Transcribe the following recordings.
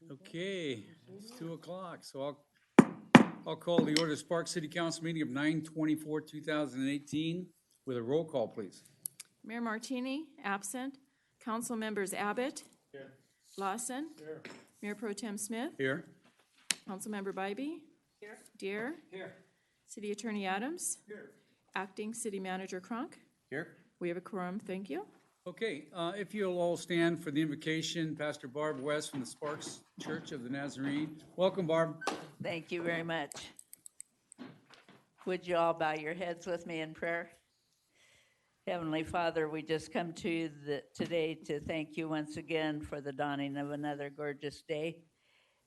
Okay, it's 2 o'clock, so I'll call the order of Sparks City Council meeting of 9/24/2018 with a roll call, please. Mayor Martini, absent. Council members Abbott. Here. Lawson. Here. Mayor Pro Tem Smith. Here. Councilmember Bybee. Here. Deere. Here. City Attorney Adams. Here. Acting City Manager Kronk. Here. We have a quorum, thank you. Okay, if you'll all stand for the invocation, Pastor Barb West from the Sparks Church of the Nazarene. Welcome, Barb. Thank you very much. Would you all bow your heads with me in prayer? Heavenly Father, we just come to you today to thank you once again for the dawning of another gorgeous day.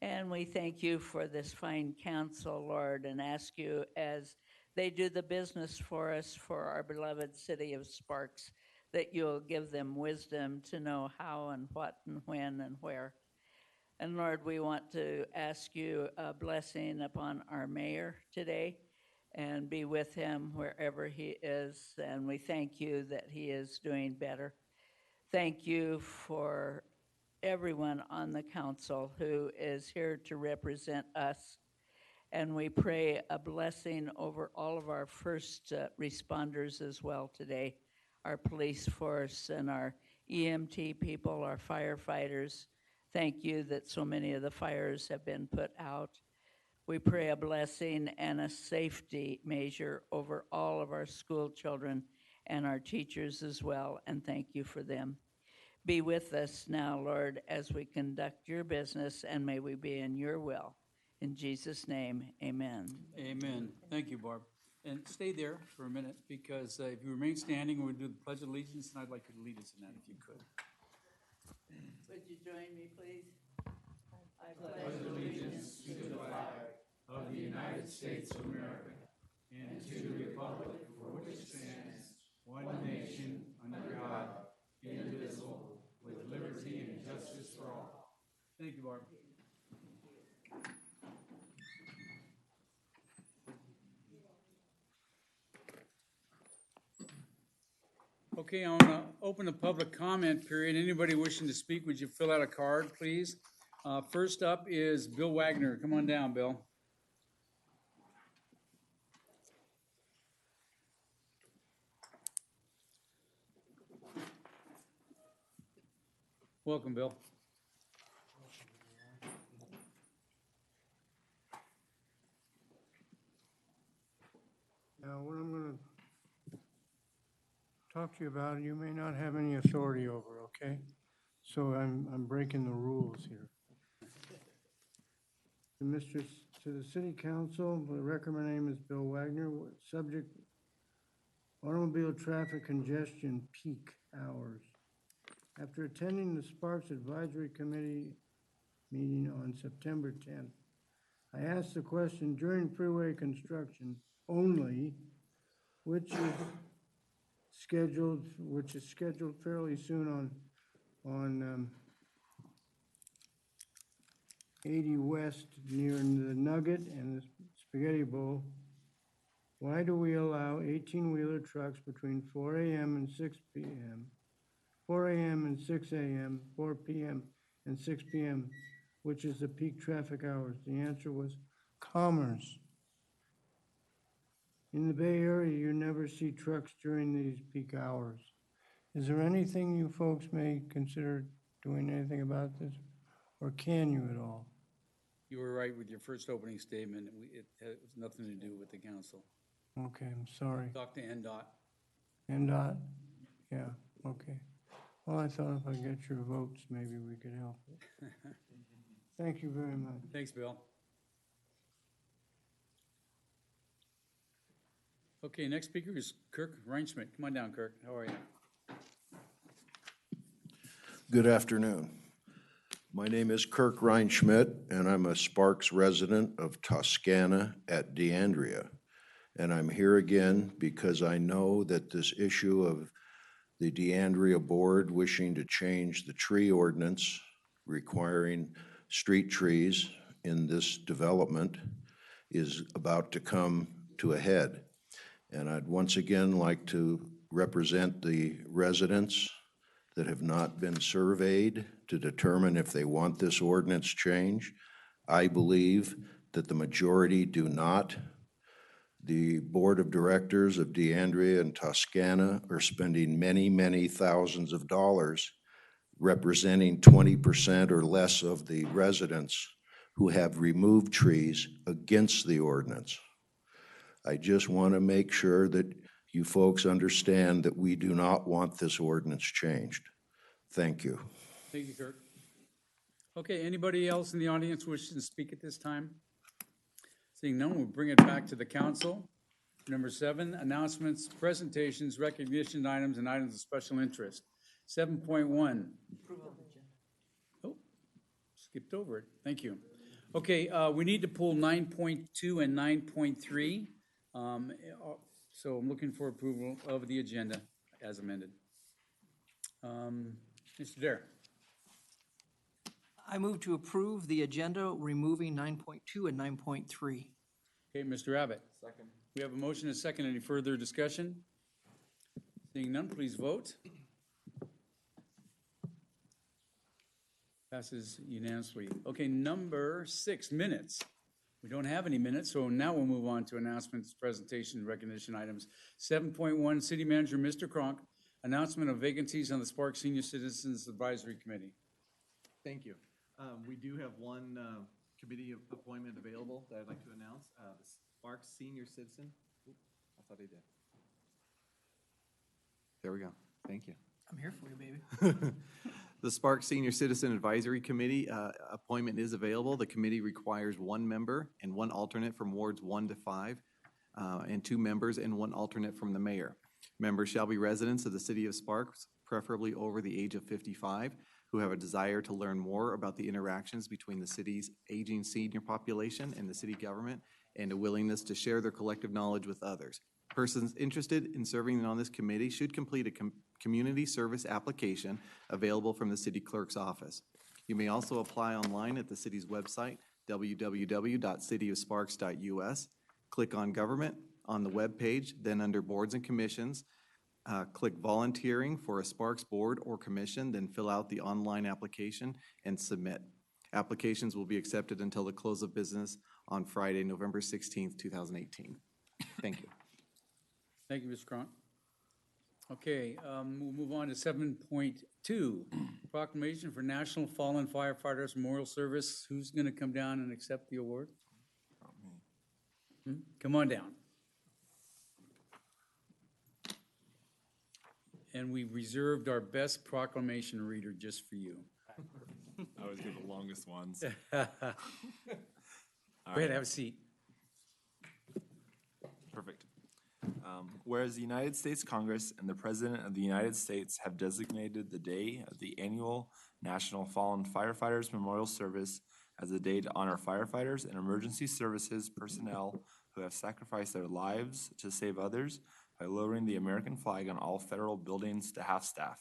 And we thank you for this fine council, Lord, and ask you as they do the business for us for our beloved city of Sparks, that you'll give them wisdom to know how and what and when and where. And Lord, we want to ask you a blessing upon our mayor today and be with him wherever he is. And we thank you that he is doing better. Thank you for everyone on the council who is here to represent us. And we pray a blessing over all of our first responders as well today, our police force and our EMT people, our firefighters. Thank you that so many of the fires have been put out. We pray a blessing and a safety measure over all of our school children and our teachers as well, and thank you for them. Be with us now, Lord, as we conduct your business, and may we be in your will. In Jesus' name, amen. Amen. Thank you, Barb. And stay there for a minute, because if you remain standing, we'll do the Pledge of Allegiance, and I'd like you to lead us in that if you could. Would you join me, please? I pledge allegiance to the flag of the United States of America and to the republic for which it stands, one nation, under God, indivisible, with liberty and justice for all. Thank you, Barb. Okay, I want to open the public comment period. Anybody wishing to speak, would you fill out a card, please? First up is Bill Wagner. Come on down, Bill. Welcome, Bill. Now, what I'm going to talk to you about, you may not have any authority over, okay? So I'm breaking the rules here. To the City Council, the record, my name is Bill Wagner. Subject, automobile traffic congestion peak hours. After attending the Sparks Advisory Committee meeting on September 10th, I asked the question during freeway construction only, which is scheduled fairly soon on 80 West near the Nugget and the Spaghetti Bowl. Why do we allow 18-wheeler trucks between 4 a.m. and 6 p.m., 4 a.m. and 6 a.m., 4 p.m. and 6 p.m., which is the peak traffic hours? The answer was commerce. In the Bay Area, you never see trucks during these peak hours. Is there anything you folks may consider doing anything about this, or can you at all? You were right with your first opening statement. It has nothing to do with the council. Okay, I'm sorry. Talk to NDOT. NDOT? Yeah, okay. Well, I thought if I get your votes, maybe we could help it. Thank you very much. Thanks, Bill. Okay, next speaker is Kirk Reinschmidt. Come on down, Kirk. How are you? Good afternoon. My name is Kirk Reinschmidt, and I'm a Sparks resident of Toscana at D'Andrea. And I'm here again because I know that this issue of the D'Andrea board wishing to change the tree ordinance requiring street trees in this development is about to come to a head. And I'd once again like to represent the residents that have not been surveyed to determine if they want this ordinance change. I believe that the majority do not. The Board of Directors of DeAndrea and Toscana are spending many, many thousands of dollars representing 20% or less of the residents who have removed trees against the ordinance. I just want to make sure that you folks understand that we do not want this ordinance changed. Thank you. Thank you, Kirk. Okay, anybody else in the audience wishing to speak at this time? Seeing none, we'll bring it back to the council. Number 7, announcements, presentations, recognition items, and items of special interest. 7.1. Oh, skipped over it. Thank you. Okay, we need to pull 9.2 and 9.3. So I'm looking for approval of the agenda as amended. Mr. Dare. I move to approve the agenda, removing 9.2 and 9.3. Okay, Mr. Abbott. Second. We have a motion and a second. Any further discussion? Seeing none, please vote. Passes unanimously. Okay, number 6, minutes. We don't have any minutes, so now we'll move on to announcements, presentation, and recognition items. 7.1, City Manager Mr. Cronk, announcement of vacancies on the Sparks Senior Citizens Advisory Committee. Thank you. We do have one committee appointment available that I'd like to announce. The Sparks Senior Citizen. Oop, I thought I did. There we go. Thank you. I'm here for you, baby. The Sparks Senior Citizen Advisory Committee appointment is available. The committee requires 1 member and 1 alternate from wards 1 to 5, and 2 members and 1 alternate from the mayor. Members shall be residents of the city of Sparks, preferably over the age of 55, who have a desire to learn more about the interactions between the city's aging senior population and the city government, and a willingness to share their collective knowledge with others. Persons interested in serving on this committee should complete a community service application available from the city clerk's office. You may also apply online at the city's website, www.cityofsparks.us. Click on Government on the web page, then under Boards and Commissions, click Volunteering for a Sparks board or commission, then fill out the online application and submit. Applications will be accepted until the close of business on Friday, November 16th, 2018. Thank you. Thank you, Mr. Cronk. Okay, we'll move on to 7.2, proclamation for National Fallen Firefighters Memorial Service. Who's going to come down and accept the award? Come on down. And we reserved our best proclamation reader just for you. I always get the longest ones. Go ahead, have a seat. Perfect. Whereas the United States Congress and the President of the United States have designated the day of the annual National Fallen Firefighters Memorial Service as a day to honor firefighters and emergency services personnel who have sacrificed their lives to save others by lowering the American flag on all federal buildings to half-staff.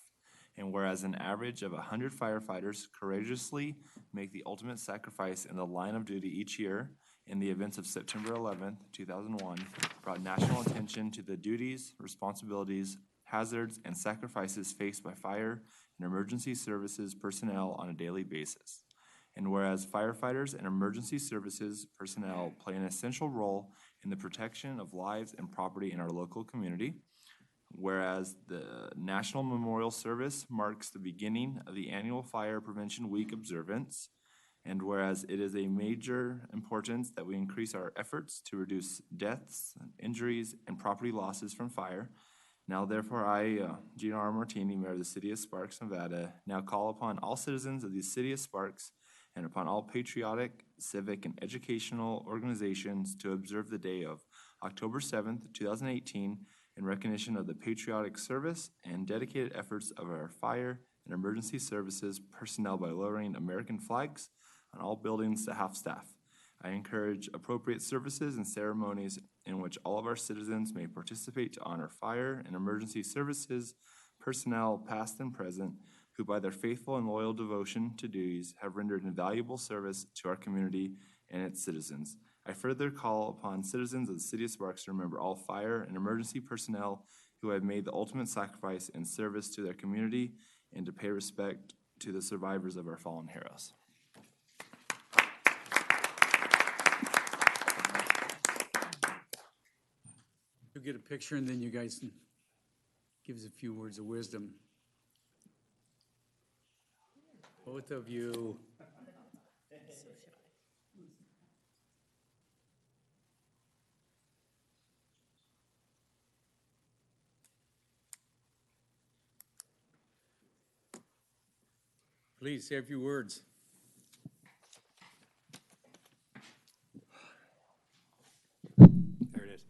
And whereas an average of 100 firefighters courageously make the ultimate sacrifice in the line of duty each year, in the events of September 11th, 2001, brought national attention to the duties, responsibilities, hazards, and sacrifices faced by fire and emergency services personnel on a daily basis. And whereas firefighters and emergency services personnel play an essential role in the protection of lives and property in our local community, whereas the National Memorial Service marks the beginning of the annual Fire Prevention Week observance, and whereas it is a major importance that we increase our efforts to reduce deaths, injuries, and property losses from fire, now therefore I, Gino R. Martini, Mayor of the City of Sparks, Nevada, now call upon all citizens of the City of Sparks and upon all patriotic, civic, and educational organizations to observe the day of October 7th, 2018, in recognition of the patriotic service and dedicated efforts of our fire and emergency services personnel by lowering American flags on all buildings to half-staff. I encourage appropriate services and ceremonies in which all of our citizens may participate to honor fire and emergency services personnel, past and present, who by their faithful and loyal devotion to duties have rendered invaluable service to our community and its citizens. I further call upon citizens of the City of Sparks to remember all fire and emergency personnel who have made the ultimate sacrifice in service to their community and to pay respect to the survivors of our fallen heroes. You'll get a picture and then you guys can give us a few words of wisdom. Both of you. Please say a few words. There it is.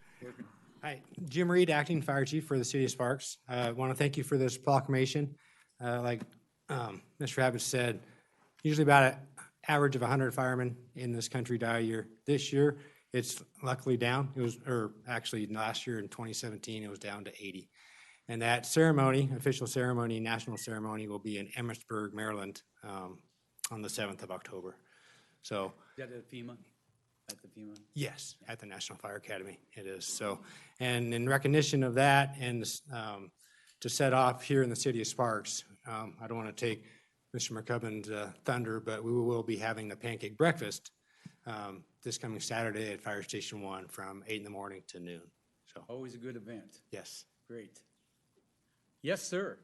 Hi, Jim Reed, Acting Fire Chief for the City of Sparks. I want to thank you for this proclamation. Like Mr. Abbott said, usually about an average of 100 firemen in this country die a year. This year, it's luckily down. It was, or actually last year in 2017, it was down to 80. And that ceremony, official ceremony, national ceremony, will be in Emmitsburg, Maryland, on the 7th of October. So, Is that at FEMA? At the FEMA? yes, at the National Fire Academy, it is. So, and in recognition of that, and to set off here in the city of Sparks, I don't want to take Mr. McCubben's thunder, but we will be having the pancake breakfast this coming Saturday at Fire Station 1 from 8 in the morning to noon. So, Always a good event. yes. Great. Yes, sir.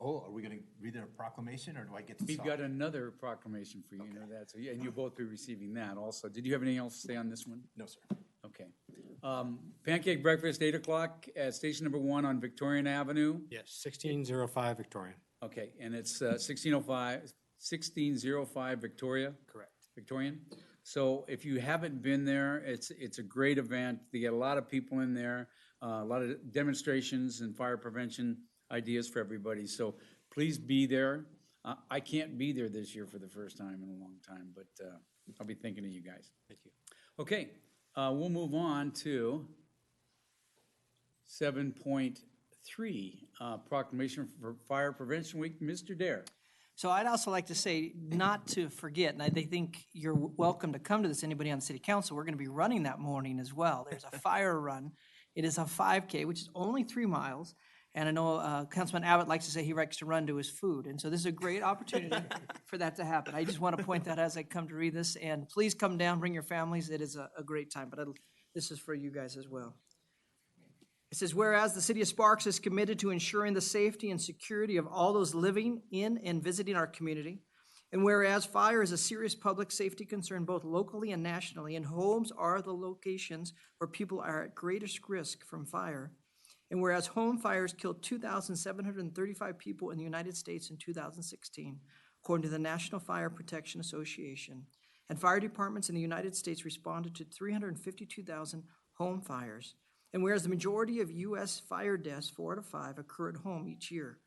Oh, are we going to read a proclamation, or do I get to We've talk? got another proclamation for you, you know that, so, and you'll both be receiving that also. Did you have anything else to say on this one? No, sir. Okay. Pancake breakfast, 8 o'clock at station number 1 on Victorian Avenue. Yes, 1605 Victorian. Okay, and it's 1605 Victoria? Correct. Victorian? So if you haven't been there, it's a great event. They get a lot of people in there, a lot of demonstrations and fire prevention ideas for everybody. So please be there. I can't be there this year for the first time in a long time, but I'll be thinking of you guys. Thank you. Okay, we'll move on to 7.3, Proclamation for Fire Prevention Week. Mr. Dare. So I'd also like to say not to forget, and I think you're welcome to come to this, anybody on the city council, we're going to be running that morning as well. There's a fire run. It is a 5K, which is only 3 miles. And I know Councilman Abbott likes to say he likes to run to his food. And so this is a great opportunity for that to happen. I just want to point that out as I come to read this. And please come down, bring your families. It is a great time. But this is for you guys as well. It says, whereas the city of Sparks is committed to ensuring the safety and security of all those living in and visiting our community, and whereas fire is a serious public safety concern both locally and nationally, and homes are the locations where people are at greatest risk from fire, and whereas home fires killed 2,735 people in the United States in 2016, according to the National Fire Protection Association, and fire departments in the United States responded to 352,000 home fires, and whereas the majority of U.S. fire deaths, 4 out of 5, occur at home each year,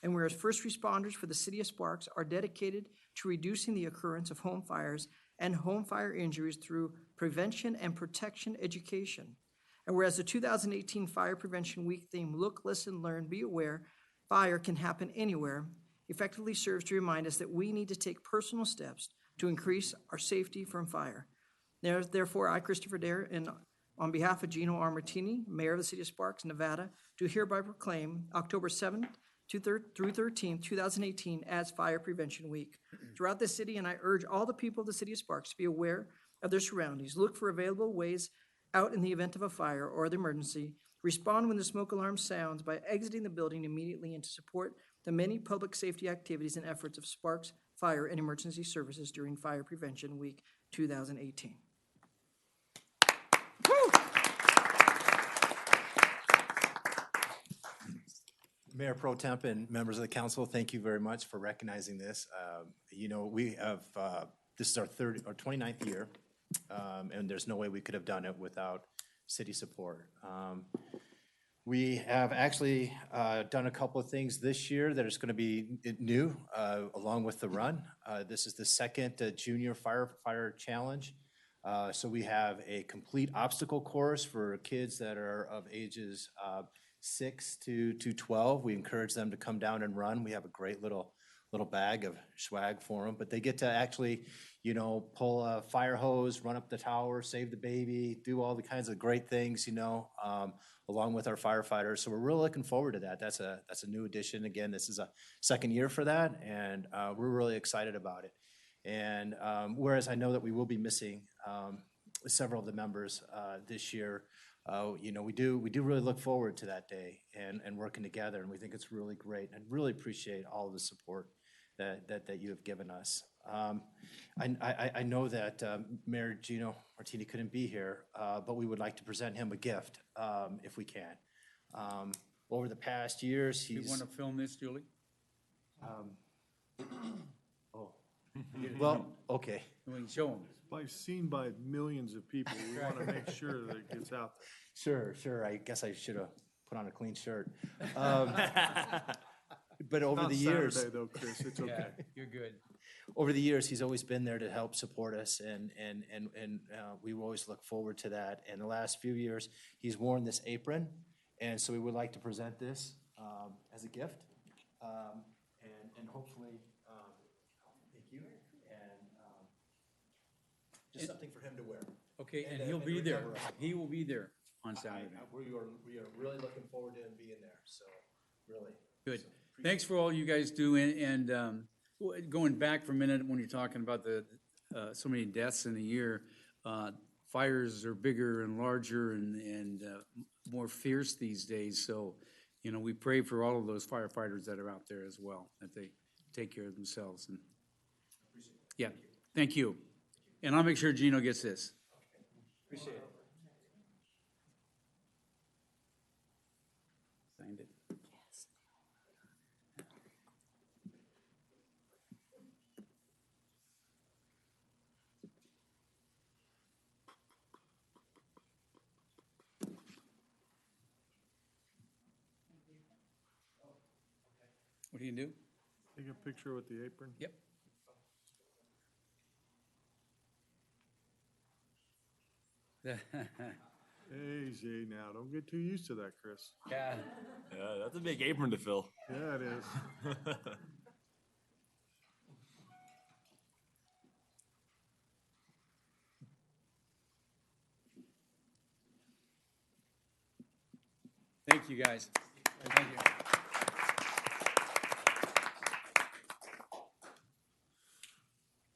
and whereas first responders for the city of Sparks are dedicated to reducing the occurrence of home fires and home fire injuries through prevention and protection education, and whereas the 2018 Fire Prevention Week theme, Look, Listen, Learn, Be Aware, fire can happen anywhere, effectively serves to remind us that we need to take personal steps to increase our safety from fire. Therefore, I, Christopher Dare, and on behalf of Gino R. Martini, Mayor of the City of Sparks, Nevada, do hereby proclaim October 7th through 13th, 2018 as Fire Prevention Week throughout the city, and I urge all the people of the City of Sparks to be aware of their surroundings, look for available ways out in the event of a fire or the emergency, respond when the smoke alarm sounds by exiting the building immediately, and to support the many public safety activities and efforts of Sparks Fire and Emergency Services during Fire Prevention Week 2018. Mayor Pro Temp and members of the council, thank you very much for recognizing this. You know, we have, this is our 29th year, and there's no way we could have done it without city support. We have actually done a couple of things this year that is going to be new, along with the run. This is the second Junior Firefighter Challenge. So we have a complete obstacle course for kids that are of ages 6 to 12. We encourage them to come down and run. We have a great little little bag of swag for them, but they get to actually, you know, pull a fire hose, run up the tower, save the baby, do all the kinds of great things, you know, along with our firefighters. So we're really looking forward to that. That's a new addition. Again, this is a second year for that, and we're really excited about it. And whereas I know that we will be missing several of the members this year, you know, we do really look forward to that day and working together, and we think it's really great. And really appreciate all of the support that you have given us. I know that Mayor Gino Martini couldn't be here, but we would like to present him a gift if we can. Over the past years, You he's. want to film this, Julie? Oh, well, okay. We can show them. Seen by millions of people. We want to make sure that it gets out there. Sure. I guess I should have put on a clean shirt. But over Not the years. Saturday though, Chris, it's okay. You're good. Over the years, he's always been there to help support us, and we always look forward to that. And the last few years, he's worn this apron, and so we would like to present this as a gift, and hopefully, thank you, and just something for him to wear. Okay, and And, he'll and be there. remember us. He will be there on Saturday. We are really looking forward to him being there, so, really. Good. Thanks for all you guys do, and going back for a minute, when you're talking about the, so many deaths in a year, fires are bigger and larger and more fierce these days, so, you know, we pray for all of those firefighters that are out there as well, that they take care of themselves, and, yeah, thank you. And I'll make sure Gino gets this. Appreciate it. Signed it. What do you do? Take a picture with the apron. Yep. Easy now, don't get too used to that, Chris. Yeah. Yeah, that's a big apron to fill. Yeah, it is. Thank you, guys. Thank you.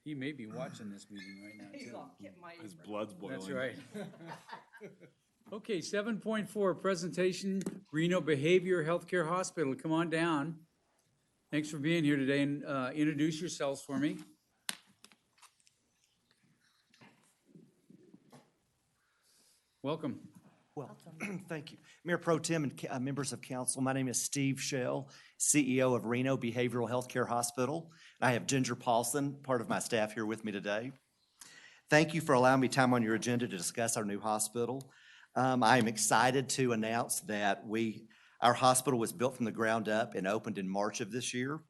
He may be watching this meeting right now, too. His blood's boiling. That's right. Okay, 7.4, presentation, Reno Behavior Healthcare Hospital. Come on down. Thanks for being here today, and introduce yourselves for me. Welcome. Well, thank you. Mayor Pro Tem and members of council, my name is Steve Shell, CEO of Reno Behavioral Healthcare Hospital. I have Ginger Paulson, part of my staff, here with me today. Thank you for allowing me time on your agenda to discuss our new hospital. I am excited to announce that our hospital was built from the ground up and opened in March of this year.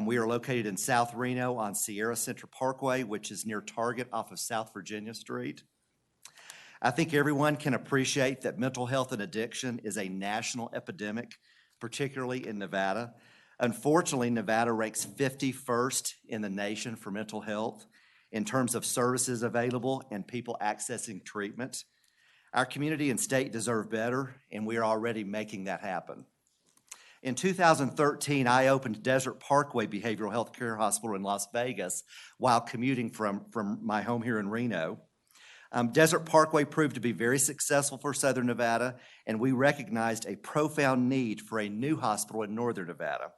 We are located in South Reno on Sierra Center Parkway, which is near Target off of South Virginia Street. I think everyone can appreciate that mental health and addiction is a national epidemic, particularly in Nevada. Unfortunately, Nevada ranks 51st in the nation for mental health in terms of services available and people accessing treatment. Our community and state deserve better, and we are already making that happen. In 2013, I opened Desert Parkway Behavioral Health Care Hospital in Las Vegas while commuting from my home here in Reno. Desert Parkway proved to be very successful for Southern Nevada, and we recognized a profound need for a new hospital in Northern Nevada.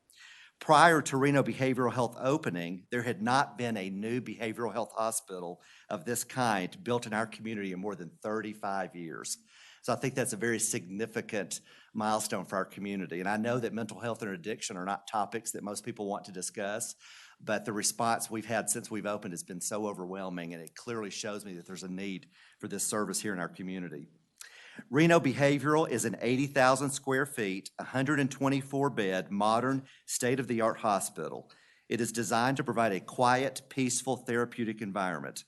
Prior to Reno Behavioral Health opening, there had not been a new behavioral health hospital of this kind built in our community in more than 35 years. So I think that's a very significant milestone for our community. And I know that mental health and addiction are not topics that most people want to discuss, but the response we've had since we've opened has been so overwhelming, and it clearly shows me that there's a need for this service here in our community. Reno Behavioral is an 80,000 square feet, 124-bed, modern, state-of-the-art hospital. It is designed to provide a quiet, peaceful, therapeutic environment.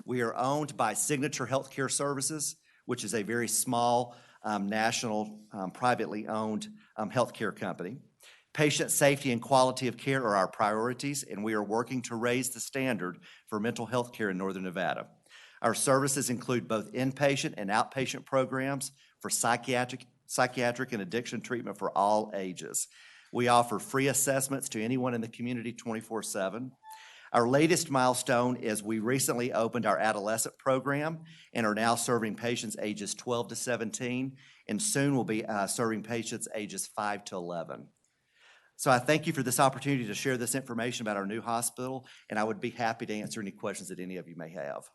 We are owned by Signature Healthcare Services, which is a very small, national, privately owned healthcare company. Patient safety and quality of care are our priorities, and we are working to raise the standard for mental health care in Northern Nevada. Our services include both inpatient and outpatient programs for psychiatric and addiction treatment for all ages. We offer free assessments to anyone in the community 24/7. Our latest milestone is we recently opened our adolescent program and are now serving patients ages 12 to 17, and soon will be serving patients ages 5 to 11. So I thank you for this opportunity to share this information about our new hospital, and I would be happy to answer any questions that any of you may have.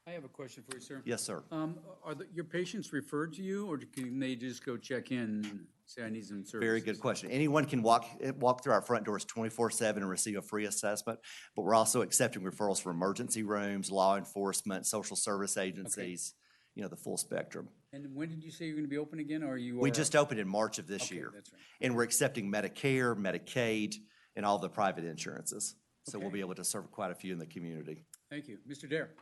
I have a question for you, sir. Yes, sir. Are your patients referred to you, or can they just go check in and say, I need some services? Very good question. Anyone can walk through our front doors 24/7 and receive a free assessment, but we're also accepting referrals from emergency rooms, law enforcement, social service agencies, the full spectrum. And when did you say you're going to be open again, or We just opened in March of this Okay, year. that's right. And we're accepting Medicare, Medicaid, and all the private insurances. So we'll Okay. be able to serve quite a few in the community. Thank you. Mr. Dare?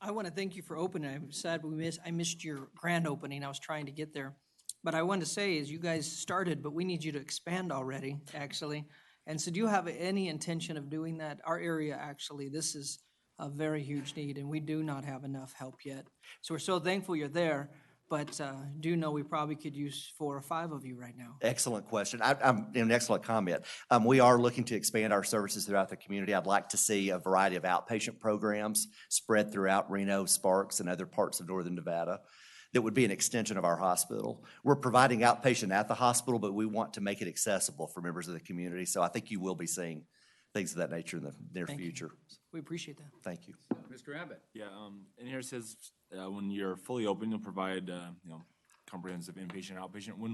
I want to thank you for opening. I'm sad I missed your grand opening. I was trying to get there. But I wanted to say is you guys started, but we need you to expand already, actually. And so do you have any intention of doing that? Our area, actually, this is a very huge need, and we do not have enough help yet. So we're so thankful you're there, but do know we probably could use 4 or 5 of you right now. Excellent question. An excellent comment. We are looking to expand our services throughout the community. I'd like to see a variety of outpatient programs spread throughout Reno, Sparks, and other parts of Northern Nevada that would be an extension of our hospital. We're providing outpatient at the hospital, but we want to make it accessible for members of the community. So I think you will be seeing things of that nature in the near Thank you. future. We appreciate that. Thank you. Mr. Abbott? Yeah, and here it says, when you're fully open, you'll provide, comprehensive inpatient, outpatient. When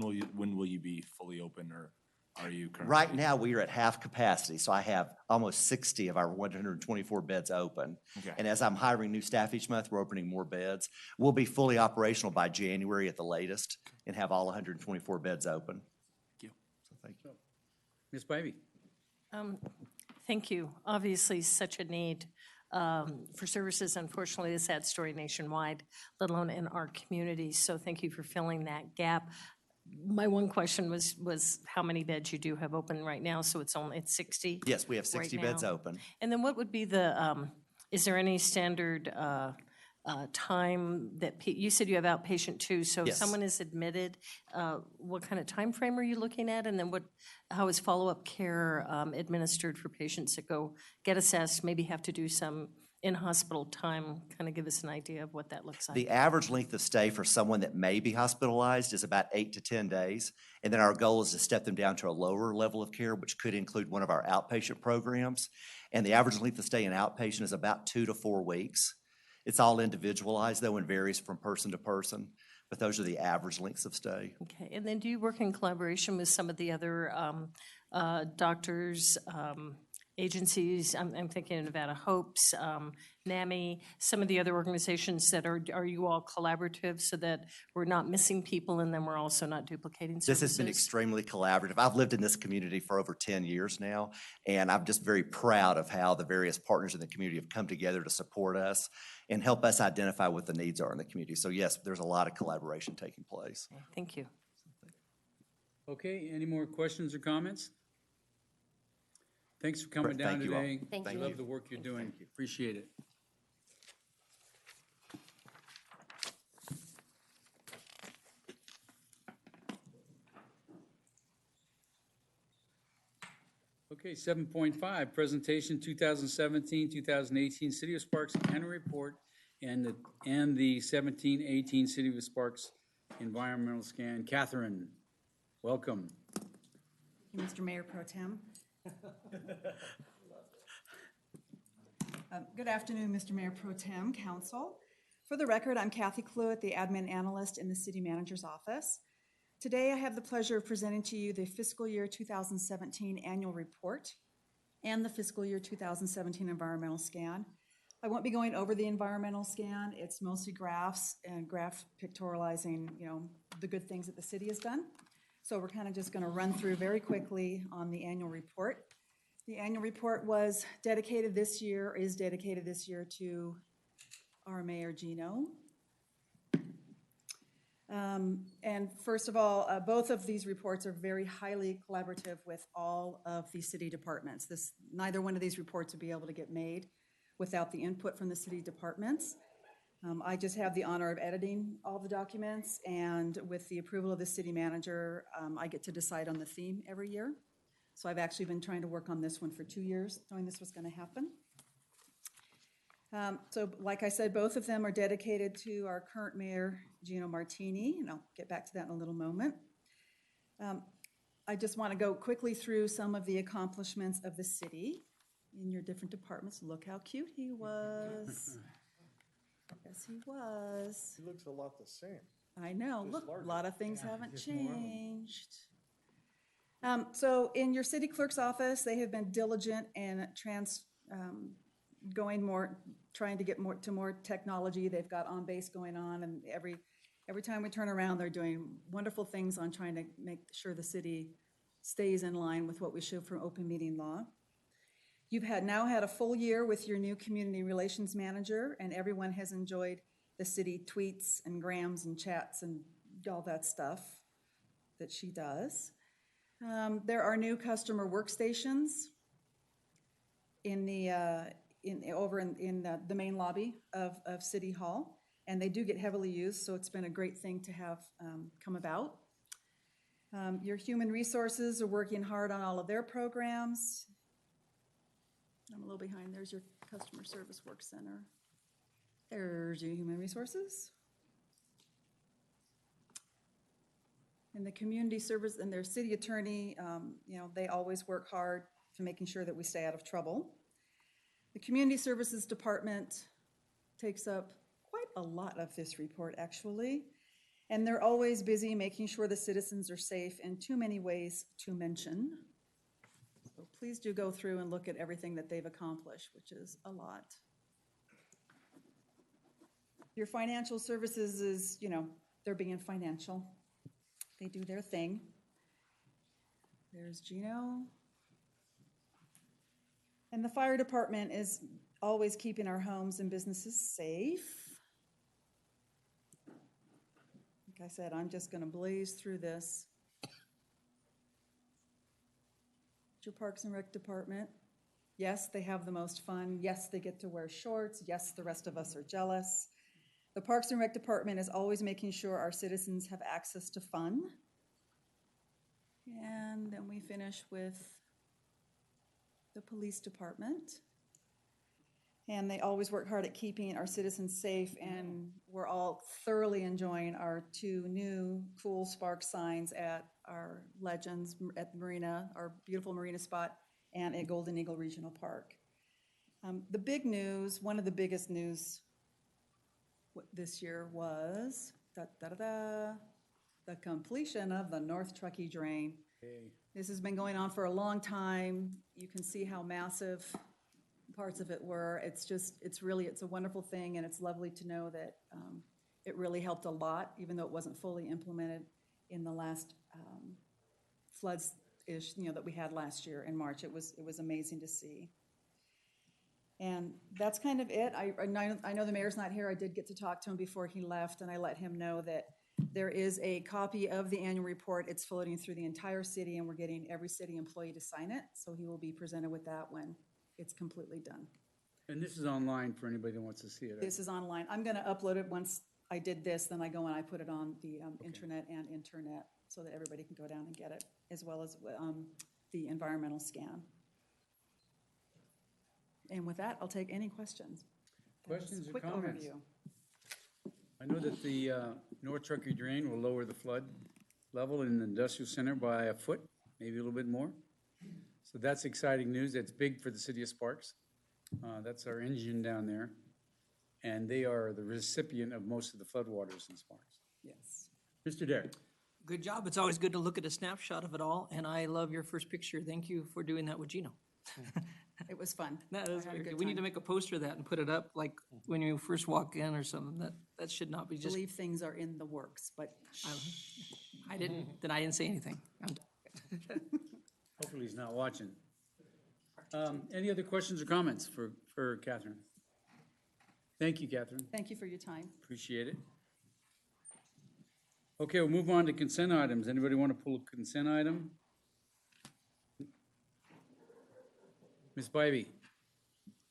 will you be fully open, or are you currently? Right now, we are at half capacity, so I have almost 60 of our 124 beds open. Okay. And as I'm hiring new staff each month, we're opening more beds. We'll be fully operational by January at the latest and have all 124 beds open. Thank you. So thank you. Ms. Bybee? Thank you. Obviously, such a need for services. Unfortunately, a sad story nationwide, let alone in our community. So thank you for filling that gap. My one question was how many beds you do have open right now? So it's 60? Yes, we have 60 right beds now. open. And then what would be the, is there any standard time that, you said you have outpatient too, so if Yes. someone is admitted, what kind of time frame are you looking at? And then how is follow-up care administered for patients that go get assessed, maybe have to do some in-hospital time? Kind of give us an idea of what that looks like. The average length of stay for someone that may be hospitalized is about 8 to 10 days. And then our goal is to step them down to a lower level of care, which could include one of our outpatient programs. And the average length of stay in outpatient is about 2 to 4 weeks. It's all individualized, though, and varies from person to person. But those are the average lengths of stay. Okay, and then do you work in collaboration with some of the other doctors, agencies? I'm thinking of Nevada Hopes, NAMI, some of the other organizations that are you all collaborative so that we're not missing people and then we're also not duplicating services? This has been extremely collaborative. I've lived in this community for over 10 years now, and I'm just very proud of how the various partners in the community have come together to support us and help us identify what the needs are in the community. So yes, there's a lot of collaboration taking place. Thank you. Okay, any more questions or comments? Thanks for coming down Thank you all. today. Thank I you. love the work you're doing. Appreciate it. Okay, 7.5, presentation 2017-2018 City of Sparks Annual Report and the 17-18 City of Sparks Environmental Scan. Catherine, welcome. Mr. Mayor Pro Tem. Good afternoon, Mr. Mayor Pro Tem, Council. For the record, I'm Kathy Cluett, the Admin Analyst in the City Manager's Office. Today, I have the pleasure of presenting to you the fiscal year 2017 Annual Report and the fiscal year 2017 Environmental Scan. I won't be going over the environmental scan. It's mostly graphs and graph pictorializing, the good things that the city has done. So we're kind of just going to run through very quickly on the annual report. The annual report is dedicated this year to our Mayor Gino. And first of all, both of these reports are very highly collaborative with all of the city departments. Neither one of these reports would be able to get made without the input from the city departments. I just have the honor of editing all the documents, and with the approval of the city manager, I get to decide on the theme every year. So I've actually been trying to work on this one for 2 years, knowing this was going to happen. So like I said, both of them are dedicated to our current mayor, Gino Martini, and I'll get back to that in a little moment. I just want to go quickly through some of the accomplishments of the city in your different departments. Look how cute he was. Yes, he was. He looks a lot the same. I know. Just Look, larger. a lot of things haven't just more of 'em. changed. So in your city clerk's office, they have been diligent in trying to get more technology. They've got On-Base going on, and every time we turn around, they're doing wonderful things on trying to make sure the city stays in line with what we show from open meeting law. You've now had a full year with your new community relations manager, and everyone has enjoyed the city tweets and grams and chats and all that stuff that she does. There are new customer workstations in the the main lobby of City Hall, and they do get heavily used, so it's been a great thing to have come about. Your human resources are working hard on all of their programs. I'm a little behind. There's your customer service work center. There's your human resources. And the community service and their city attorney, they always work hard to making sure that we stay out of trouble. The community services department takes up quite a lot of this report, actually. And they're always busy making sure the citizens are safe in too many ways to mention. So please do go through and look at everything that they've accomplished, which is a lot. Your financial services is, they're being financial. They do their thing. There's Gino. And the fire department is always keeping our homes and businesses safe. Like I said, I'm just going to blaze through this. Your Parks and Rec department. Yes, they have the most fun. Yes, they get to wear shorts. Yes, the rest of us are jealous. The Parks and Rec department is always making sure our citizens have access to fun. And then we finish with the police department. And they always work hard at keeping our citizens safe, and we're all thoroughly enjoying our 2 new cool spark signs at our Legends at the marina, our beautiful marina spot, and at Golden Eagle Regional Park. The big news, one of the biggest news this year was the completion of the North Truckee Drain. This has been going on for a long time. You can see how massive parts of it were. It's a wonderful thing, and it's lovely to know that it really helped a lot, even though it wasn't fully implemented in the last floods-ish, that we had last year in March. It was amazing to see. And that's kind of it. I know the mayor's not here. I did get to talk to him before he left, and I let him know that there is a copy of the annual report. It's floating through the entire city, and we're getting every city employee to sign it. So he will be presented with that when it's completely done. And this is online for anybody that wants to see it. This is online. I'm going to upload it once I did this, then I go and I put it on the intranet and internet so that everybody can go down and get it, as well as the environmental scan. And with that, I'll take any questions. That was a Questions or quick comments? overview. I know that the North Truckee Drain will lower the flood level in the industrial center by a foot, maybe a little bit more. So that's exciting news. That's big for the city of Sparks. That's our engine down there. And they are the recipient of most of the floodwaters in Sparks. Yes. Mr. Derrick. Good job. It's always good to look at a snapshot of it all, and I love your first picture. Thank you for doing that with Gino. It was fun. That is I had a very good good. We need time. to make a poster of that and put it up, like when you first walk in or something. That should not be I just, believe things are in the works, but I didn't say anything. Hopefully he's not watching. Any other questions or comments for Catherine? Thank you, Catherine. thank you for your time. Appreciate it. Okay, we'll move on to consent items. Anybody want to pull a consent item? Ms. Bybee?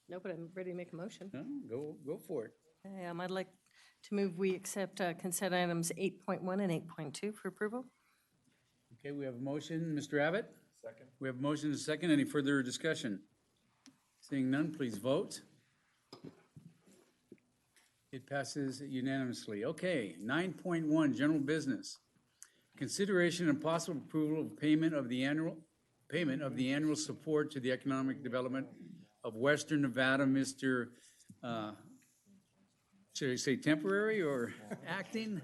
No, but I'm ready to make a motion. No, go for it. I'd like to move we accept consent items 8.1 and 8.2 for approval. Okay, we have a motion. Mr. Abbott? Second. We have a motion and a second. Any further discussion? Seeing none, please vote. It passes unanimously. Okay, 9.1, general business. Consideration and possible approval of payment of the annual support to the economic development of Western Nevada, Mr. Should I say temporary or acting? Mayor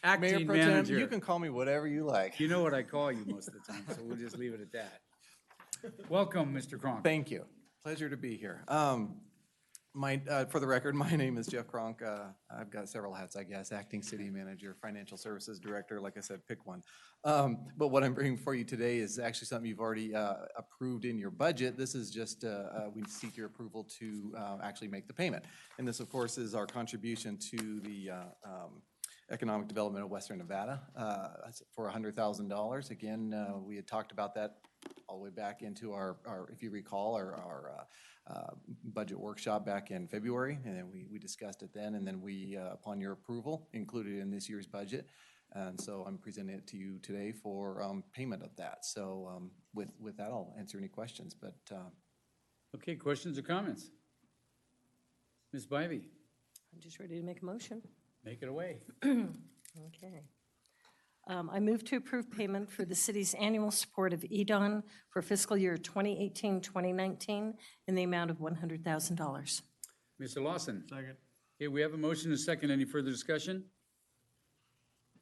Acting Pro Tem, manager. you can call me whatever you like. You know what I call you most of the time, so we'll just leave it at that. Welcome, Mr. Cronk. Thank you. Pleasure to be here. For the record, my name is Jeff Cronk. I've got several hats, I guess, acting city manager, financial services director, like I said, pick one. But what I'm bringing for you today is actually something you've already approved in your budget. This is just, we seek your approval to actually make the payment. And this, of course, is our contribution to the economic development of Western Nevada for $100,000. Again, we had talked about that all the way back into our if you recall, our budget workshop back in February, and then we discussed it then, and then we, upon your approval, included it in this year's budget. And so I'm presenting it to you today for payment of that. So with that, I'll answer any questions, but. Okay, questions or comments? Ms. Bybee, I'm just ready to make a motion. make it away. Okay. I move to approve payment for the city's annual support of EDON for fiscal year 2018-2019 in the amount of $100,000. Mr. Lawson? Second. Okay, we have a motion and a second. Any further discussion?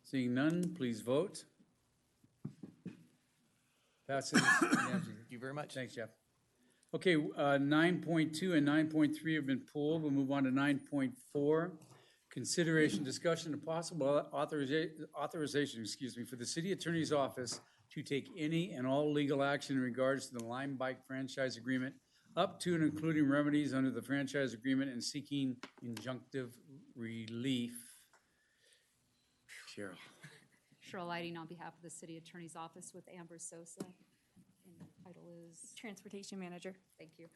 Seeing none, please vote. Passes. Thank you very much. Thanks, Jeff. Okay, 9.2 and 9.3 have been pulled. We'll move on to 9.4. Consideration, discussion, and possible authorization, for the city attorney's office to take any and all legal action in regards to the Lime Bike franchise agreement, up to and including remedies under the franchise agreement and seeking injunctive relief. Cheryl. Cheryl Lighting on behalf of the city attorney's office with Amber Sosa. And the title is? Transportation Manager. Thank you.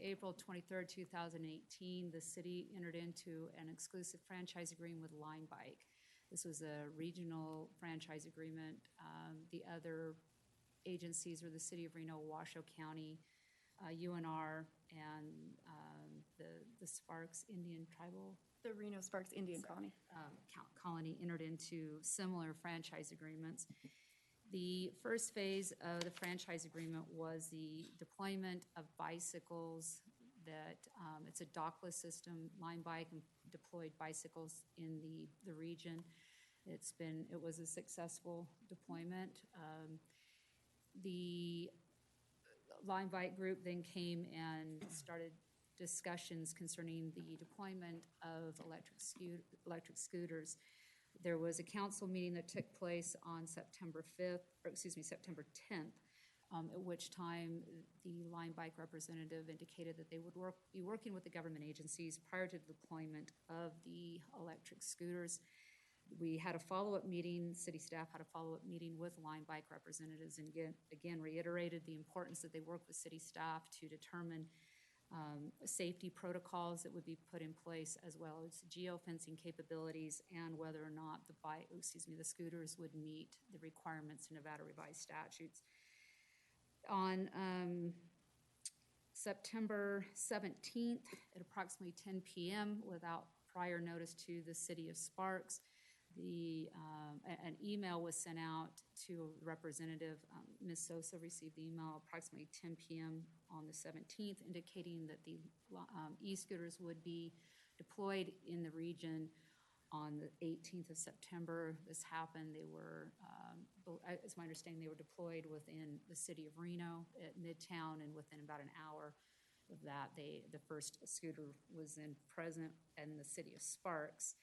April 23rd, 2018, the city entered into an exclusive franchise agreement with Lime Bike. This was a regional franchise agreement. The other agencies were the City of Reno, Washoe County, UNR, and the Sparks Indian Tribal. The Reno Sparks Indian Colony. Colony entered into similar franchise agreements. The first phase of the franchise agreement was the deployment of bicycles that, it's a dockless system. Lime Bike deployed bicycles in the region. It was a successful deployment. The Lime Bike group then came and started discussions concerning the deployment of electric scooters. There was a council meeting that took place on September 10th, at which time the Lime Bike representative indicated that they would be working with the government agencies prior to the deployment of the electric scooters. We had a follow-up meeting, city staff had a follow-up meeting with Lime Bike representatives, and again reiterated the importance that they work with city staff to determine safety protocols that would be put in place, as well as geofencing capabilities, and whether or not the scooters would meet the requirements in Nevada revised statutes. On September 17th at approximately 10 p.m., without prior notice to the city of Sparks, an email was sent out to a representative. Ms. Sosa received the email approximately 10 p.m. on the 17th, indicating that the e-scooters would be deployed in the region on the 18th of September. This happened. They were, as my understanding, they were deployed within the city of Reno at Midtown, and within about an hour of that, the first scooter was present in the city of Sparks.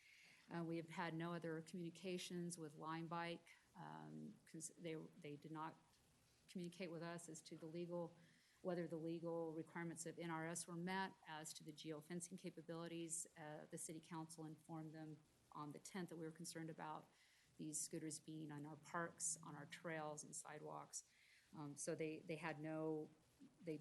We have had no other communications with Lime Bike because they did not communicate with us as to whether the legal requirements of NRS were met. As to the geofencing capabilities, the city council informed them on the 10th that we were concerned about these scooters being on our parks, on our trails and sidewalks. So they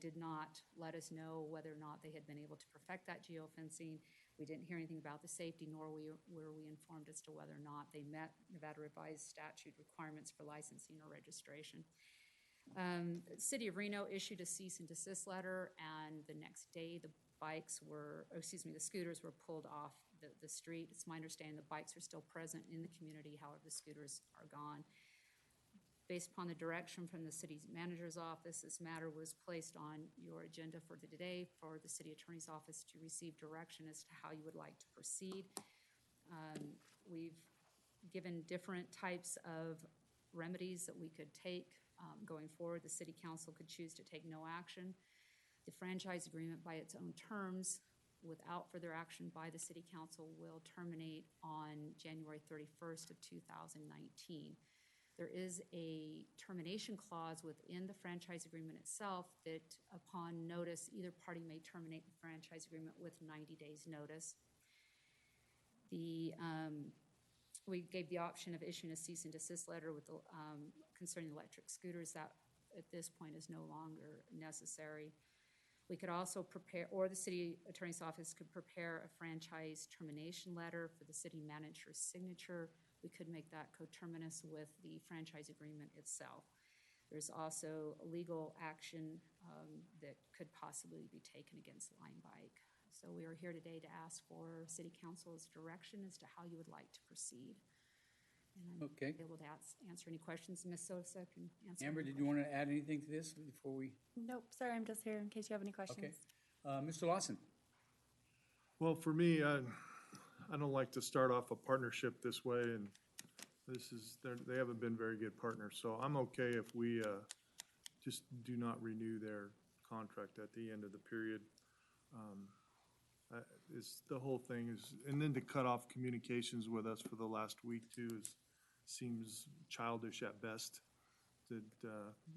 did not let us know whether or not they had been able to perfect that geofencing. We didn't hear anything about the safety, nor were we informed as to whether or not they met Nevada revised statute requirements for licensing or registration. City of Reno issued a cease and desist letter, and the next day the scooters were pulled off the street. It's my understanding the bikes are still present in the community, however, the scooters are gone. Based upon the direction from the city manager's office, this matter was placed on your agenda for today for the city attorney's office to receive direction as to how you would like to proceed. We've given different types of remedies that we could take going forward. The city council could choose to take no action. The franchise agreement by its own terms, without further action by the city council, will terminate on January 31st of 2019. There is a termination clause within the franchise agreement itself that upon notice, either party may terminate the franchise agreement with 90 days notice. We gave the option of issuing a cease and desist letter with concerning electric scooters. That at this point is no longer necessary. We could also prepare, or the city attorney's office could prepare a franchise termination letter for the city manager's signature. We could make that coterminous with the franchise agreement itself. There's also legal action that could possibly be taken against Line Bike. So we are here today to ask for city council's direction as to how you would like to proceed. And I'm able to answer any questions. Ms. Sosa can answer. Amber, any did you want to add anything to this before we? Nope, sorry, I'm just here in case you have any questions. Okay. Mr. Lawson? Well, for me, I don't like to start off a partnership this way, and they haven't been very good partners. So I'm okay if we just do not renew their contract at the end of the period. The whole thing is, and then to cut off communications with us for the last week too seems childish at best. That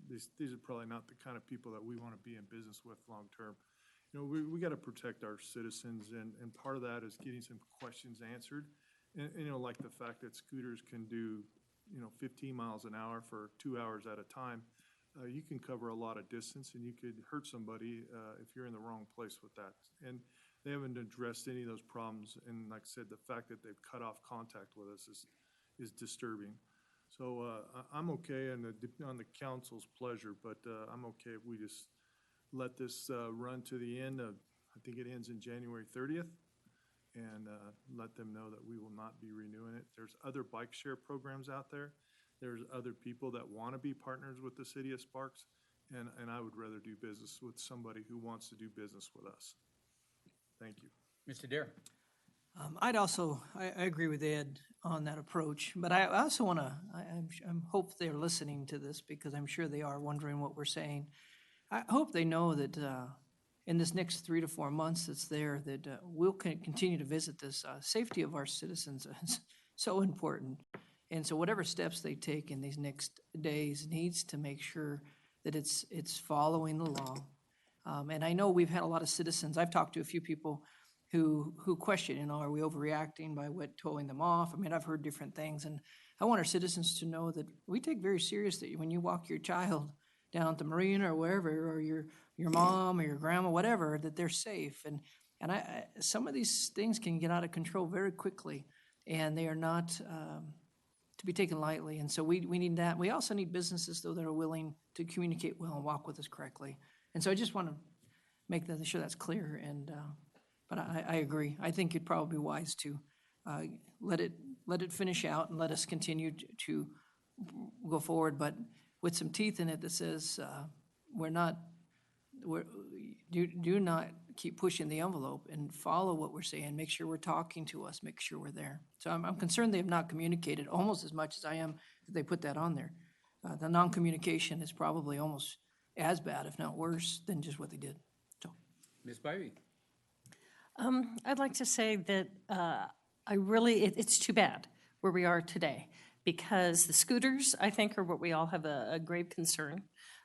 these are probably not the kind of people that we want to be in business with long term. You know, we got to protect our citizens, and part of that is getting some questions answered. And you know, like the fact that scooters can do 15 miles an hour for 2 hours at a time. You can cover a lot of distance, and you could hurt somebody if you're in the wrong place with that. And they haven't addressed any of those problems. And like I said, the fact that they've cut off contact with us is disturbing. So I'm okay, and on the council's pleasure, but I'm okay if we just let this run to the end of, I think it ends in January 30th, and let them know that we will not be renewing it. There's other bike share programs out there. There's other people that want to be partners with the city of Sparks, and I would rather do business with somebody who wants to do business with us. Thank you. Mr. Dare? I agree with Ed on that approach, but I also want to, I hope they're listening to this because I'm sure they are wondering what we're saying. I hope they know that in this next 3 to 4 months that's there, that we'll continue to visit this. Safety of our citizens is so important. And so whatever steps they take in these next days needs to make sure that it's following the law. And I know we've had a lot of citizens, I've talked to a few people who question, are we overreacting by towing them off? I mean, I've heard different things, and I want our citizens to know that we take very seriously when you walk your child down at the marina or wherever, or your mom or your grandma, whatever, that they're safe. And some of these things can get out of control very quickly, and they are not to be taken lightly. And so we need that. We also need businesses, though, that are willing to communicate well and walk with us correctly. And so I just want to make sure that's clear. And but I agree. I think it'd probably be wise to let it finish out and let us continue to go forward, but with some teeth in it that says do not keep pushing the envelope and follow what we're saying. Make sure we're talking to us. Make sure we're there. So I'm concerned they have not communicated almost as much as I am that they put that on there. The non-communication is probably almost as bad, if not worse, than just what they did. So, Ms. Bybee? I'd like to say that it's too bad where we are today, because the scooters, I think, are what we all have a grave concern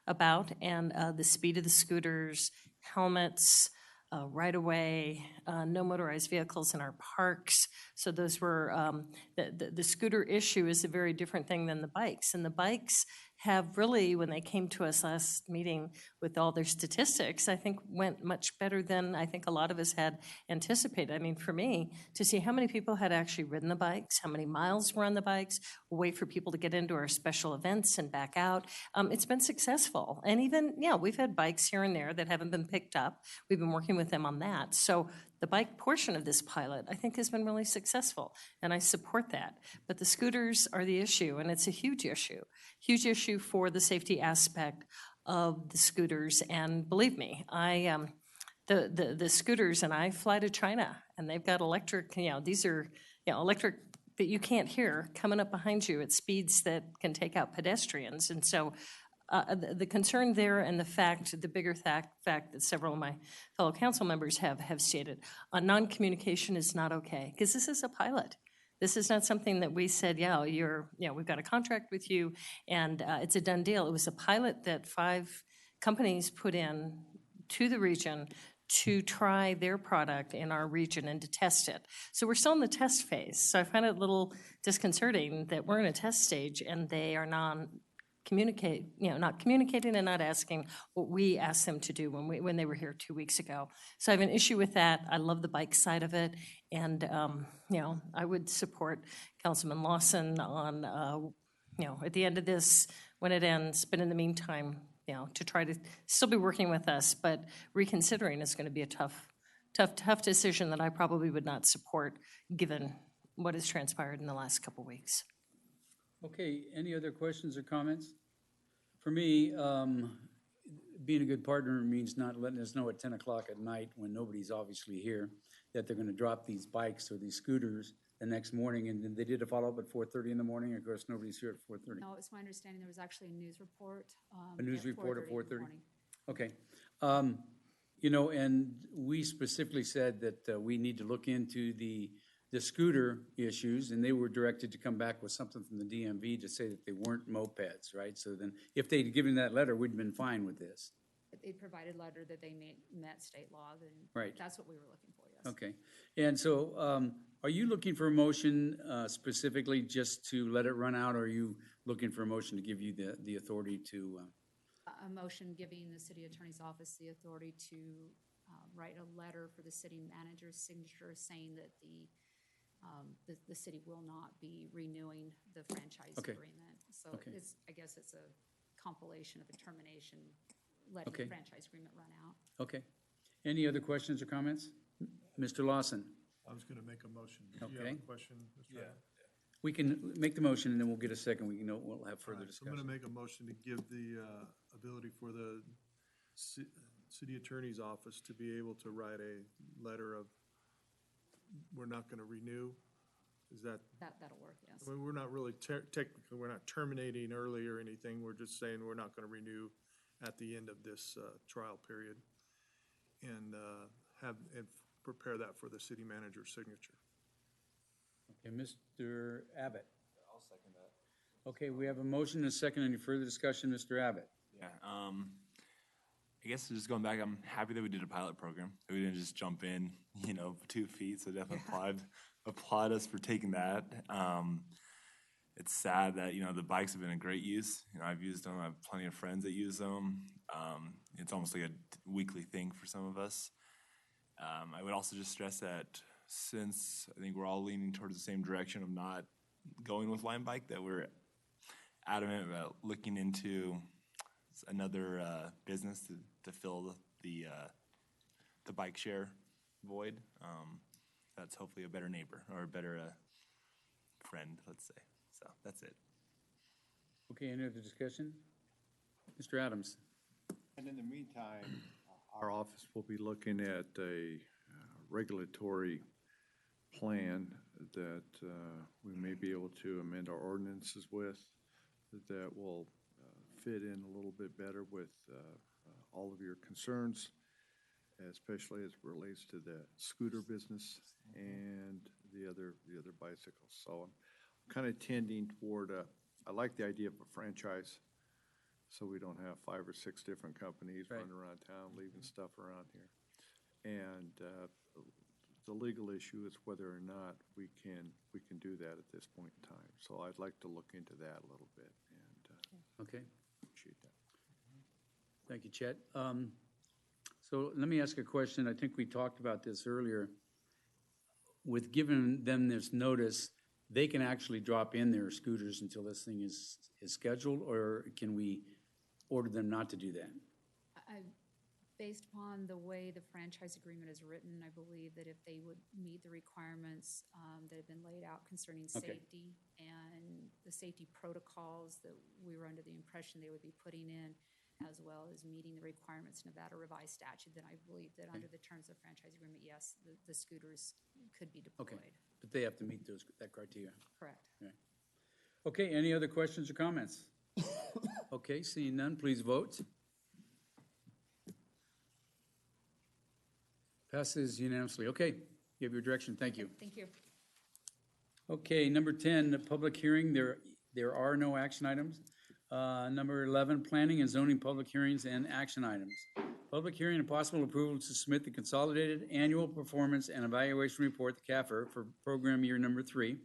about, and the speed of the scooters, helmets, right-of-way, no motorized vehicles in our parks. So those were, the scooter issue is a very different thing than the bikes. And the bikes have really, when they came to us last meeting with all their statistics, I think went much better than I think a lot of us had anticipated. I mean, for me, to see how many people had actually ridden the bikes, how many miles were on the bikes, wait for people to get into our special events and back out. It's been successful. And even, yeah, we've had bikes here and there that haven't been picked up. We've been working with them on that. So the bike portion of this pilot, I think, has been really successful, and I support that. But the scooters are the issue, and it's a huge issue for the safety aspect of the scooters. And believe me, the scooters, and I fly to China, and they've got electric, these are, electric that you can't hear coming up behind you at speeds that can take out pedestrians. And so the concern there, and the bigger fact that several of my fellow council members have stated, non-communication is not okay, because this is a pilot. This is not something that we said, we've got a contract with you, and it's a done deal. It was a pilot that 5 companies put in to the region to try their product in our region and to test it. So we're still in the test phase. So I find it a little disconcerting that we're in a test stage and they are not communicating and not asking what we asked them to do when they were here 2 weeks ago. So I have an issue with that. I love the bike side of it, and I would support Councilman Lawson on at the end of this when it ends. But in the meantime, to try to still be working with us, but reconsidering is going to be a tough decision that I probably would not support given what has transpired in the last couple weeks. Okay, any other questions or comments? For me, being a good partner means not letting us know at 10 o'clock at night when nobody's obviously here that they're going to drop these bikes or these scooters the next morning, and then they did a follow-up at 4:30 in the morning. Of course, nobody's here at 4:30. No, it's my understanding there was actually a news report. A news report at 4:30? morning. Okay. And we specifically said that we need to look into the scooter issues, and they were directed to come back with something from the DMV to say that they weren't mopeds, right? So then, if they'd given that letter, we'd been fine with this. They provided letter that they met state law, then Right. that's what we were looking for, yes. Okay. And so, are you looking for a motion specifically just to let it run out, or are you looking for a motion to give you the authority to? A motion giving the city attorney's office the authority to write a letter for the city manager's signature saying that the city will not be renewing the franchise Okay. agreement. So Okay. I guess it's a compilation of a termination, letting Okay. the franchise agreement run out. Okay. Any other questions or comments? Mr. Lawson? I was going to make a motion. Did you have Okay. a question, Mr. Adams? We can make the motion and then we'll get a second. We'll have further All right, so I'm going to discussion. make a motion to give the ability for the city attorney's office to be able to write a letter of, we're not going to renew. Is that, That'll work, yes. I mean, we're not really technically, we're not terminating early or anything. We're just saying we're not going to renew at the end of this trial period. And prepare that for the city manager's signature. Okay, Mr. Abbott? I'll second that. Okay, we have a motion and a second. Any further discussion, Mr. Abbott? Yeah, I guess just going back, I'm happy that we did a pilot program. That we didn't just jump in, 2 feet, so definitely applaud us for taking that. It's sad that, the bikes have been a great use. I've used them. I have plenty of friends that use them. It's almost like a weekly thing for some of us. I would also just stress that since I think we're all leaning towards the same direction of not going with Lime Bike, that we're adamant about looking into another business to fill the bike share void. That's hopefully a better neighbor or a better friend, let's say. So that's it. Okay, any other discussion? Mr. Adams? And in the meantime, our office will be looking at a regulatory plan that we may be able to amend our ordinances with that will fit in a little bit better with all of your concerns, especially as it relates to the scooter business and the other bicycles. So I'm kind of tending toward I like the idea of a franchise, so we don't have 5 or 6 different companies running around town leaving stuff around here. And the legal issue is whether or not we can do that at this point in time. So I'd like to look into that a little bit, and Okay, appreciate that. thank you, Chet. So let me ask a question. I think we talked about this earlier. With giving them this notice, they can actually drop in their scooters until this thing is scheduled, or can we order them not to do that? Based upon the way the franchise agreement is written, I believe that if they would meet the requirements that have been laid out concerning Okay. safety and the safety protocols that we were under the impression they would be putting in, as well as meeting the requirements of Nevada revised statute, then I believe that under the terms of franchise agreement, yes, the scooters could be Okay, deployed. but they have to meet that criteria. Correct. Okay, any other questions or comments? Okay, seeing none, please vote. Passes unanimously. Okay, you have your direction. Thank you. Thank you. Okay, number 10, the public hearing. There are no action items. Number 11, planning and zoning public hearings and action items. Public hearing and possible approval to submit the consolidated annual performance and evaluation report, the CAFR, for program year number 3,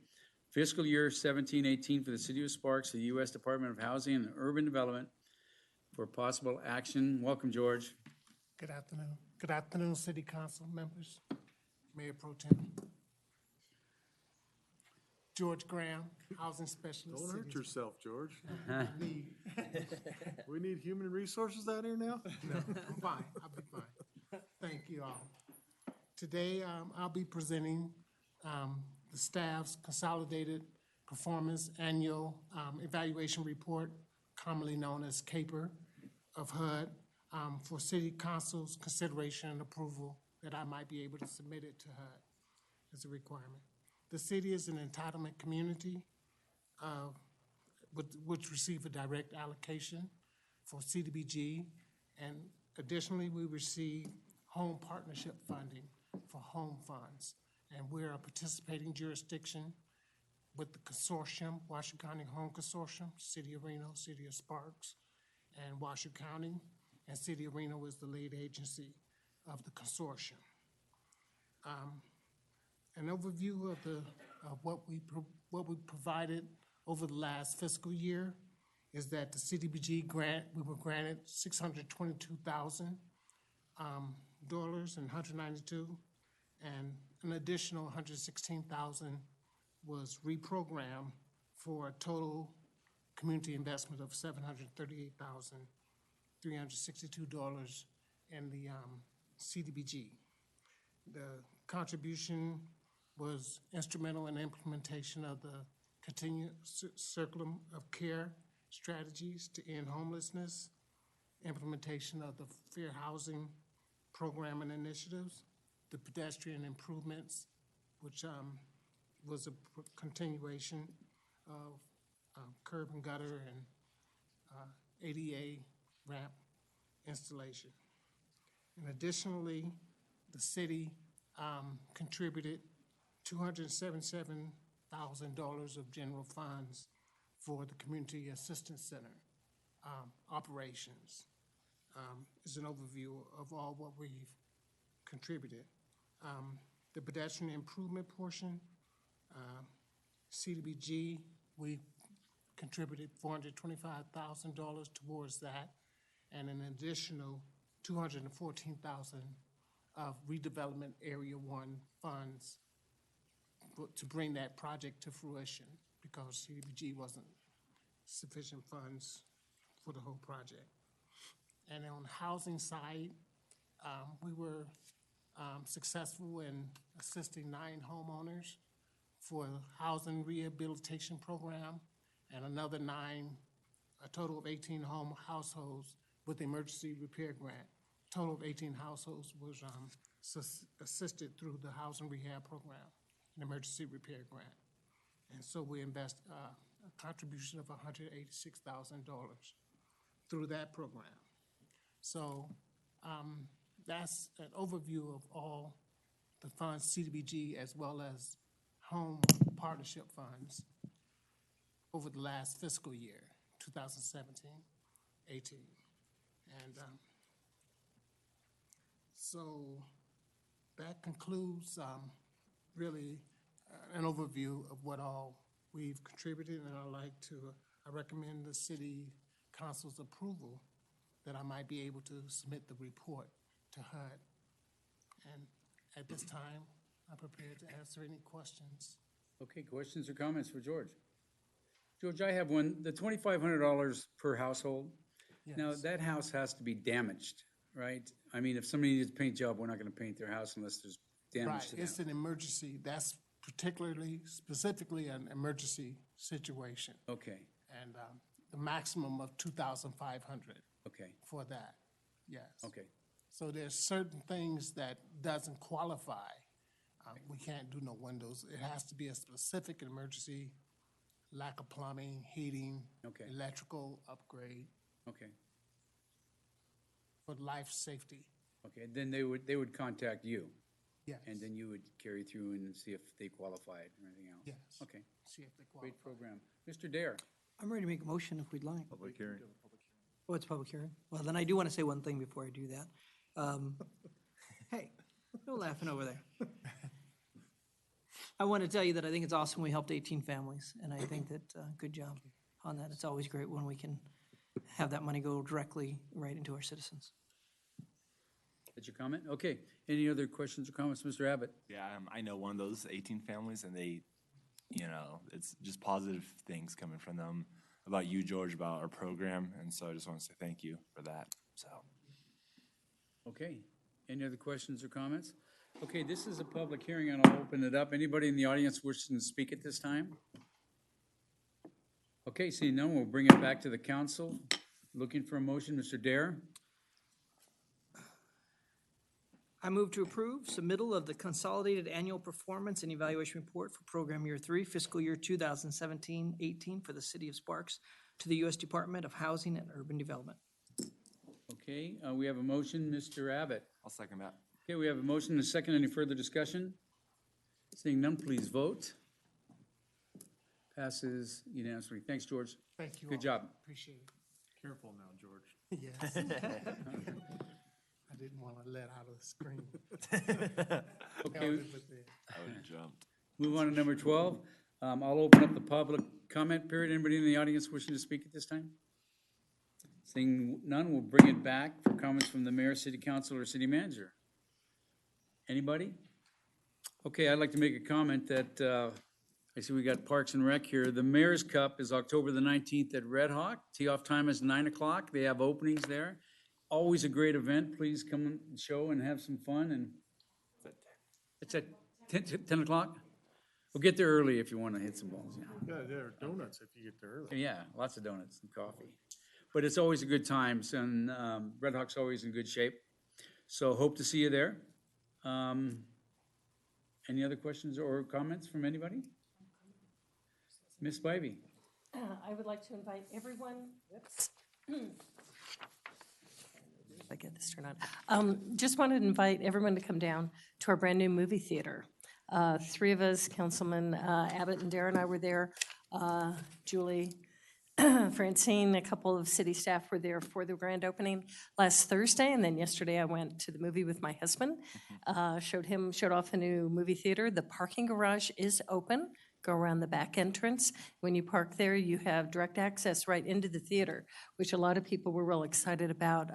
fiscal year 17-18 for the City of Sparks, the U.S. Department of Housing and Urban Development for possible action. Welcome, George. Good afternoon. Good afternoon, City Council members, Mayor Pro Tem. George Graham, Housing Specialist. Don't hurt City- yourself, George. Need- We need human resources out here now? No, I'm fine. I'll be fine. Thank you all. Today, I'll be presenting the staff's consolidated performance annual evaluation report, commonly known as CAPER of HUD, for City Council's consideration and approval that I might be able to submit it to HUD as a requirement. The city is an entitlement community which receive a direct allocation for CDBG, and additionally, we receive home partnership funding for home funds. And we're a participating jurisdiction with the consortium, Washoe County Home Consortium, City of Reno, City of Sparks, and Washoe County, and City of Reno is the lead agency of the consortium. An overview of what we provided over the last fiscal year is that the CDBG grant, we were granted $622,000 and 192, and an additional 116,000 was reprogrammed for a total community investment of $738,362 in the CDBG. The contribution was instrumental in the implementation of the continued circle of care strategies to end homelessness, implementation of the fair housing program and initiatives, the pedestrian improvements, which was a continuation of curb and gutter and ADA ramp installation. And additionally, the city contributed $277,000 of general funds for the Community Assistance Center operations. Is an overview of all what we've contributed. The pedestrian improvement portion, CDBG, we contributed $425,000 towards that, and an additional $214,000 of redevelopment Area 1 funds to bring that project to fruition, because CDBG wasn't sufficient funds for the whole project. And on the housing side, we were successful in assisting 9 homeowners for the housing rehabilitation program, and another 9, a total of 18 households with the emergency repair grant. Total of 18 households was assisted through the housing rehab program, an emergency repair grant. And so we invest a contribution of $186,000 through that program. So that's an overview of all the funds, CDBG, as well as home partnership funds over the last fiscal year, 2017-18. And so that concludes really an overview of what all we've contributed, and I recommend the city council's approval that I might be able to submit the report to HUD. And at this time, I'm prepared to answer any questions. Okay, questions or comments for George? George, I have one. The $2,500 per household. Now, Yes. that house has to be damaged, right? I mean, if somebody needs a paint job, we're not gonna paint their house unless there's damage Right, to them. it's an emergency. That's specifically an emergency situation. Okay, And the maximum of 2,500 okay, for that, yes. okay. So there's certain things that doesn't qualify. We can't do no windows. It has to be a specific emergency, lack of plumbing, heating, Okay. electrical upgrade Okay, for life safety. okay. Then they would contact you, Yes, and then you would carry through and see if they qualified or anything else? yes. Okay, See if they qualify. great program. Mr. Dare? I'm ready to make a motion if we'd like. Public hearing. Oh, it's public hearing? Well, then I do want to say one thing before I do that. Hey, no laughing over there. I want to tell you that I think it's awesome we helped 18 families, and I think that, good job on that. It's always great when we can have that money go directly right into our citizens. That's your comment? Okay. Any other questions or comments, Mr. Abbott? Yeah, I know one of those 18 families, and they, it's just positive things coming from them about you, George, about our program, and so I just want to say thank you for that, so. Okay. Any other questions or comments? Okay, this is a public hearing, and I'll open it up. Anybody in the audience wishing to speak at this time? Okay, seeing none, we'll bring it back to the council. Looking for a motion, Mr. Dare? I move to approve submittal of the Consolidated Annual Performance and Evaluation Report for Program Year 3, Fiscal Year 2017-18 for the City of Sparks to the U.S. Department of Housing and Urban Development. Okay, we have a motion, Mr. Abbott. I'll second that. Okay, we have a motion and a second. Any further discussion? Seeing none, please vote. Passes unanimously. Thanks, George. Thank you all. Good job. Appreciate it. Careful now, George. Yes. I didn't want to let out of the screen. Okay, I would have jumped. move on to number 12. I'll open up the public comment period. Anybody in the audience wishing to speak at this time? Seeing none, we'll bring it back for comments from the mayor, city council, or city manager. Anybody? Okay, I'd like to make a comment that, I see we got Parks and Rec here. The Mayor's Cup is October the 19th at Red Hawk. Tee-off time is 9 o'clock. They have openings there. Always a great event. Please come and show and have some fun. And it's at 10 o'clock? We'll get there early if you want to hit some balls. Yeah, there are donuts if you get there early. Yeah, lots of donuts and coffee. But it's always a good time, and Red Hawk's always in good shape. So hope to see you there. Any other questions or comments from anybody? Ms. Spivey? I would like to invite everyone, whoops. If I get this turned on. Just wanted to invite everyone to come down to our brand-new movie theater. Three of us, Councilman Abbott and Darren and I were there. Julie, Francine, a couple of city staff were there for the grand opening last Thursday, and then yesterday I went to the movie with my husband. Showed off the new movie theater. The parking garage is open. Go around the back entrance. When you park there, you have direct access right into the theater, which a lot of people were real excited about.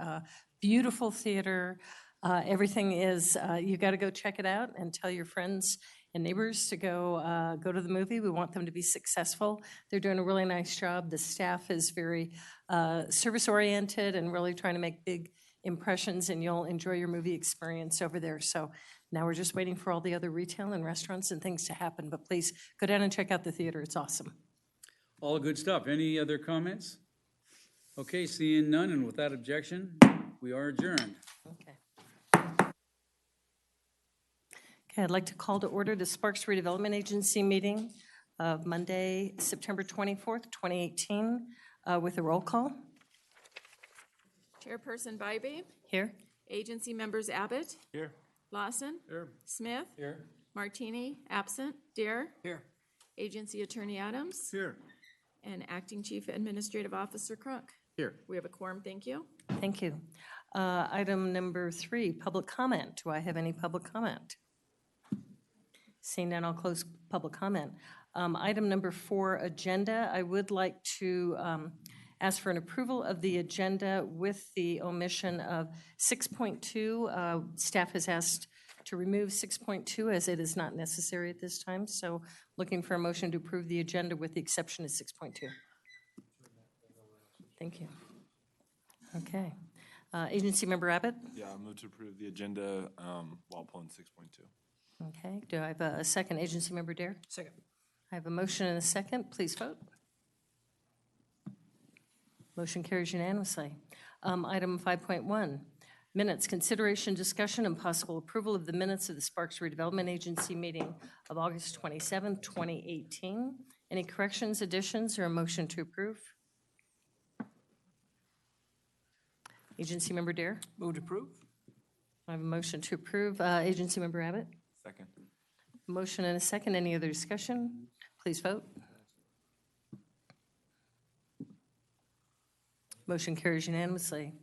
Beautiful theater. Everything is, you got to go check it out and tell your friends and neighbors to go to the movie. We want them to be successful. They're doing a really nice job. The staff is very service-oriented and really trying to make big impressions, and you'll enjoy your movie experience over there. So now we're just waiting for all the other retail and restaurants and things to happen, but please go down and check out the theater. It's awesome. All good stuff. Any other comments? Okay, seeing none, and without objection, we are adjourned. Okay, I'd like to call to order the Sparks Redevelopment Agency meeting of Monday, September 24th, 2018, with a roll call. Chairperson Bybee, Here. agency members Abbott, Here. Lawson, Here. Smith, Here. Martini, absent, Dare, Here. agency attorney Adams, Here. and acting chief administrative officer Crunk. Here. We have a quorum, thank you. Thank you. Item number 3, public comment. Do I have any public comment? Seeing none, I'll close public comment. Item number 4, agenda. I would like to ask for an approval of the agenda with the omission of 6.2. Staff has asked to remove 6.2 as it is not necessary at this time. So looking for a motion to approve the agenda with the exception of 6.2. Thank you. Okay. Agency Member Abbott? Yeah, I'll move to approve the agenda while pulling 6.2. Okay. Do I have a second? Agency Member Dare? Second. I have a motion and a second. Please vote. Motion carries unanimously. Item 5.1, minutes, consideration, discussion, and possible approval of the minutes of the Sparks Redevelopment Agency meeting of August 27, 2018. Any corrections, additions, or a motion to approve? Agency Member Dare? Move to approve. I have a motion to approve. Agency Member Abbott? Second. Motion and a second. Any other discussion? Please vote. Motion carries unanimously.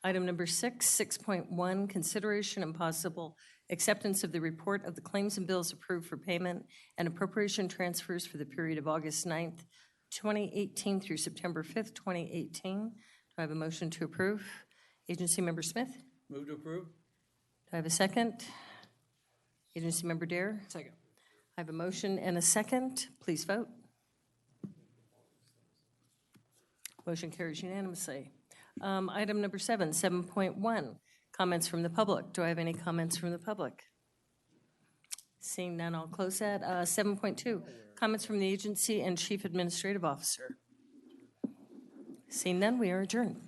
Item number 6, 6.1, consideration and possible acceptance of the report of the claims and bills approved for payment and appropriation transfers for the period of August 9th, 2018 through September 5th, 2018. Do I have a motion to approve? Agency Member Smith? Move to approve. Do I have a second? Agency Member Dare? Second. I have a motion and a second. Please vote. Motion carries unanimously. Item number 7, 7.1, comments from the public. Do I have any comments from the public? Seeing none, I'll close that. 7.2, comments from the agency and chief administrative officer. Seeing none, we are adjourned.